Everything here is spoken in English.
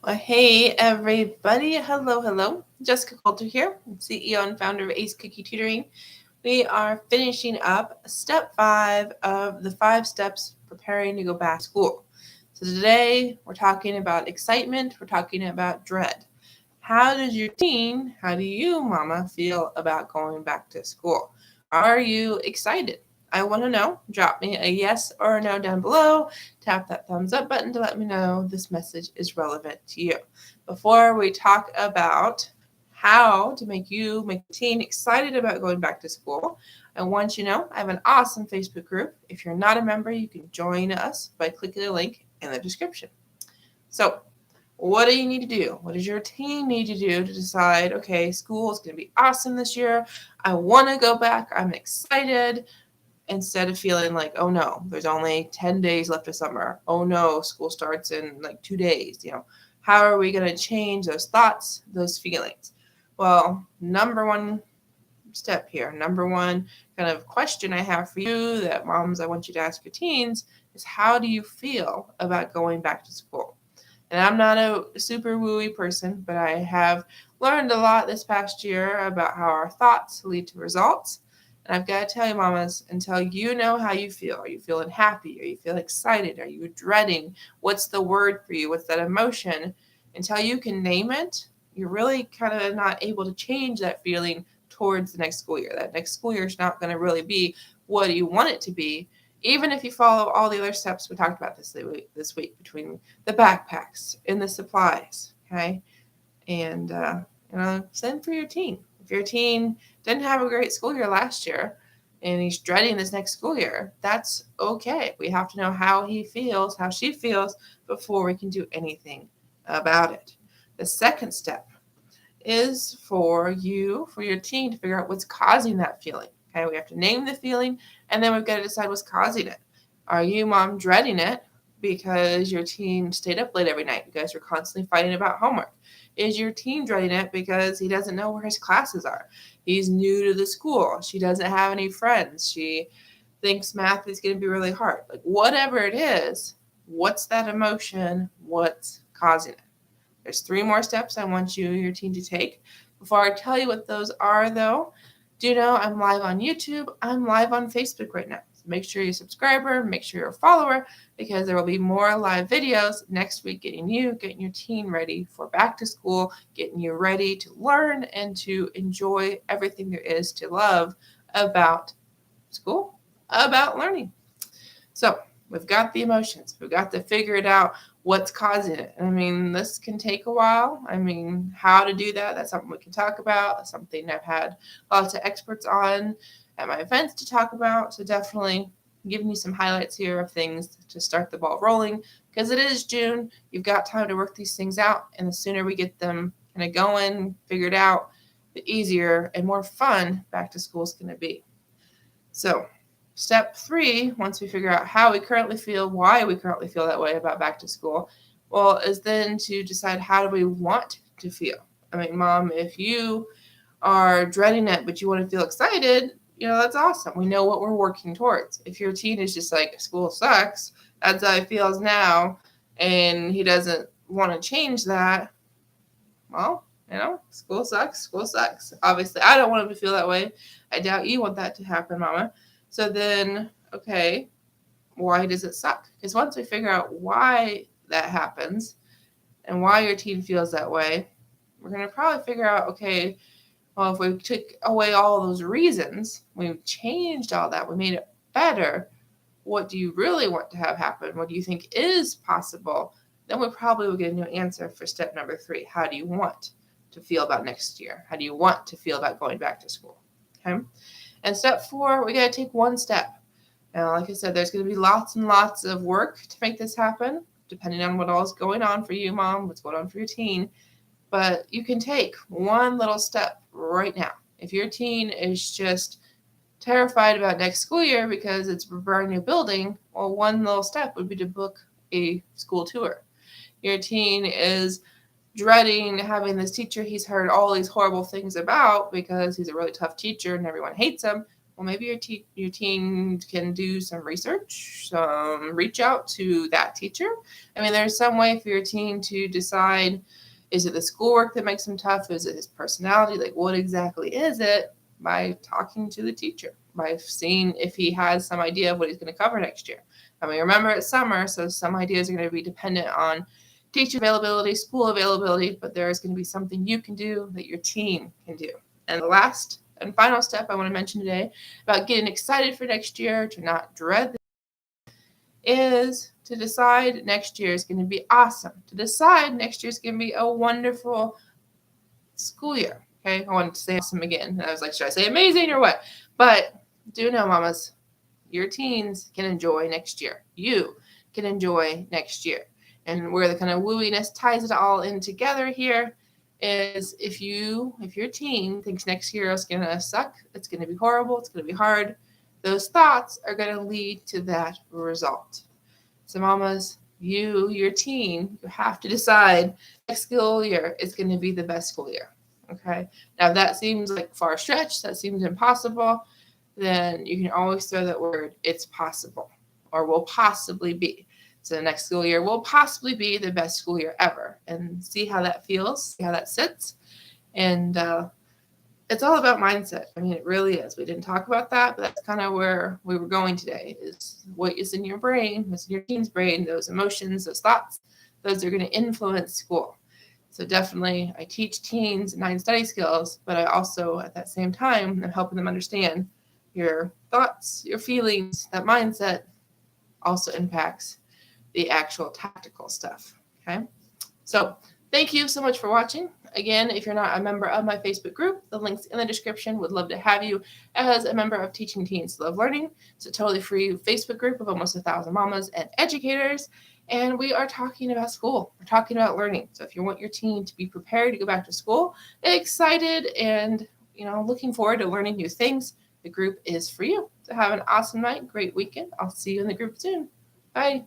Well, hey everybody. Hello, hello. Jessica Coulter here, CEO and founder of Ace Cookie Tutoring. We are finishing up step 5 of the 5 steps preparing to go back to school. So today we're talking about excitement, we're talking about dread. How do you, mama, feel about going back to school? Are you excited? I want to know. Drop me a yes or a no down below. Tap that thumbs up button to let me know this message is relevant to you. Before we talk about how to make your teen excited about going back to school, I want you to know I have an awesome Facebook group. If you're not a member, you can join us by clicking the link in the description. So, what do you need to do? What does your team need to do to decide, okay, school is going to be awesome this year. I want to go back. I'm excited. Instead of feeling like, oh no, there's only 10 days left of summer. Oh no, school starts in like 2 days. How are we going to change those thoughts, those feelings? Well, number one step here, number one kind of question I have for you that moms, I want you to ask your teens is how do you feel about going back to school? And I'm not a super wooey person, but I have learned a lot this past year about how our thoughts lead to results. And I've got to tell you, mamas, until you know how you feel, are you feeling happy? Are you feeling excited? Are you dreading? What's the word for you? What's that emotion? Until you can name it, you're really kind of not able to change that feeling towards the next school year. That next school year is not going to really be what you want it to be, even if you follow all the other steps we talked about this week between the backpacks and the supplies, okay? And, same for your teen. If your teen didn't have a great school year last year and he's dreading this next school year, that's okay. We have to know how he feels, how she feels before we can do anything about it. The second step is for your teen to figure out what's causing that feeling. Okay, we have to name the feeling and then we've got to decide what's causing it. Are you, mom, dreading it because your teen stayed up late every night? You guys are constantly fighting about homework. Is your teen dreading it because he doesn't know where his classes are? He's new to the school. She doesn't have any friends. She thinks math is going to be really hard. Like, whatever it is, what's that emotion? What's causing it? There's 3 more steps I want you and your team to take. Before I tell you what those are, though, do know I'm live on YouTube. I'm live on Facebook right now. So make sure you're a subscriber, make sure you're a follower, because there will be more live videos next week getting your teen ready for back to school, getting you ready to learn and to enjoy everything there is to love about school, about learning. So we've got the emotions. We've got to figure it out what's causing it. I mean, this can take a while. I mean, how to do that, that's something we can talk about. That's something I've had lots of experts on at my events to talk about. So definitely giving you some highlights here of things to start the ball rolling because it is June. You've got time to work these things out. And the sooner we get them kind of going, figured out, the easier and more fun back to school is going to be. So step 3, once we figure out how we currently feel, why we currently feel that way about back to school, well, is then to decide how do we want to feel. I mean, mom, if you are dreading it, but you want to feel excited, that's awesome. We know what we're working towards. If your teen is just like, school sucks, that's how he feels now, and he doesn't want to change that, well, school sucks, school sucks. Obviously, I don't want him to feel that way. I doubt you want that to happen, mama. So then, okay, why does it suck? Because once we figure out why that happens and why your teen feels that way, we're going to probably figure out, okay, well, if we took away all those reasons, we changed all that, we made it better, what do you really want to have happen? What do you think is possible? Then we probably will get a new answer for step number 3. How do you want to feel about next year? How do you want to feel about going back to school? Okay. And step 4, we got to take one step. Now, like I said, there's going to be lots and lots of work to make this happen, depending on what all is going on for you, mom, what's going on for your teen. But you can take one little step right now. If your teen is just terrified about next school year because it's a brand new building, well, one little step would be to book a school tour. Your teen is dreading having this teacher he's heard all these horrible things about because he's a really tough teacher and everyone hates him. Well, maybe your teen can do some research, reach out to that teacher. I mean, there's some way for your teen to decide, is it the schoolwork that makes him tough? Is it his personality? Like, what exactly is it? By talking to the teacher, by seeing if he has some idea of what he's going to cover next year. I mean, remember it's summer, so some ideas are going to be dependent on teacher availability, school availability, but there is going to be something you can do that your teen can do. And the last and final step I want to mention today about getting excited for next year, to not dread, is to decide next year is going to be awesome. To decide next year is going to be a wonderful school year. Okay, I wanted to say awesome again. And I was like, should I say amazing or what? But do know, mamas, your teens can enjoy next year. You can enjoy next year. And where the kind of wooiness ties it all in together here is if your teen thinks next year is going to suck, it's going to be horrible, it's going to be hard, those thoughts are going to lead to that result. So mamas, your teen, you have to decide next school year is going to be the best school year. Okay. Now, if that seems like far stretch, that seems impossible, then you can always throw that word, it's possible, or will possibly be. So the next school year will possibly be the best school year ever, and see how that feels, see how that sits. And it's all about mindset. I mean, it really is. We didn't talk about that, but that's kind of where we were going today, is what is in your brain, what's in your teen's brain, those emotions, those thoughts, those are going to influence school. So definitely I teach teens 9 study skills, but I also at that same time am helping them understand your thoughts, your feelings, that mindset also impacts the actual tactical stuff. Okay. So thank you so much for watching. Again, if you're not a member of my Facebook group, the link's in the description. Would love to have you as a member of Teaching Teens Love Learning. It's a totally free Facebook group of almost 1,000 mamas and educators. And we are talking about school. We're talking about learning. So if you want your teen to be prepared to go back to school, excited and looking forward to learning new things, the group is for you. So have an awesome night, great weekend. I'll see you in the group soon. Bye.